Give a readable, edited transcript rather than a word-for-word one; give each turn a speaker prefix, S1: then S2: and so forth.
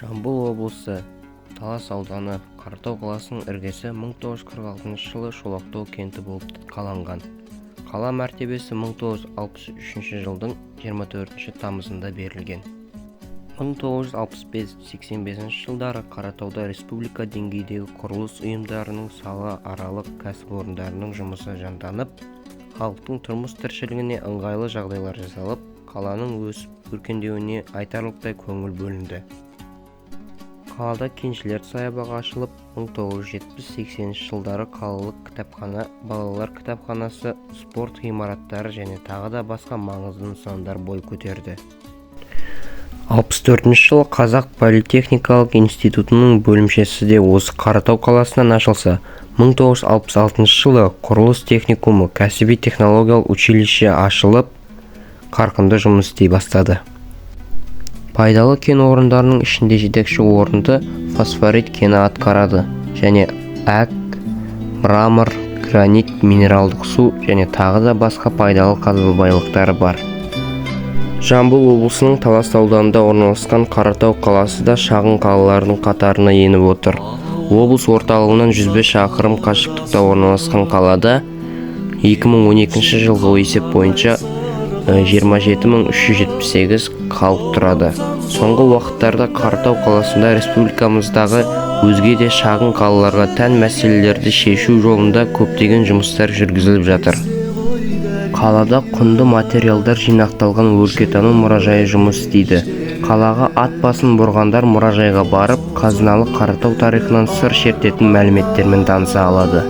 S1: Жамбыл облысы Талас ауданы Қаратау қаласының іргесі 1946 жылы Шолақтау кенті болып қаланған. Қала мәртебесі 1963 жылдың 24 тамызында берілген. 1965-85 жылдары Қаратауда республика деңгейдегі құрылыс ұйымдарының сала аралық кәсіпорындарының жұмысы жанданып, халықтың тұрмыс тіршілігіне ыңғайлы жағдайлар жасалып, қаланың өсіп өркендеуіне айтарлықтай көңіл бөлінді. Қалада кеншілер саябағы ашылып, 1970-80 жылдары қалалық кітапхана, балалар кітапханасы, спорт ғимараттары және тағы да басқа маңызды нысандар бой көтерді. 64 жылы Қазақ политехникалық институтының бөлімшесі де осы Қаратау қаласынан ашылса, 1966 жылы құрылыс техникумы, кәсіби технологиялық училище ашылып, қарқынды жұмыс істей бастады. Пайдалы кен орындарының ішінде жетекші орынды фосфорит кені атқарады және әк, мрамор, гранит, минералдық су және тағы да басқа пайдалы қазба байлықтары бар. Жамбыл облысының Талас ауданында орналасқан Қаратау қаласы да шағын қалалардың қатарына еніп отыр. Облыс орталығынан 105 шақырым қашықтықта орналасқан қалада 2012 жылғы есеп бойынша 27378 халық тұрады. Соңғы уақыттарда Қаратау қаласында республикамыздағы өзге де шағын қалаларға тән мәселелерді шешу жолында көптеген жұмыстар жүргізіліп жатыр. Қалада құнды материалдар жинақталған өлкетану мұражайы жұмыс істейді. Қалаға ат басын бұрғандар мұражайға барып, қазыналы Қаратау тарихынан сыр шертетін мәліметтермен таныса алады.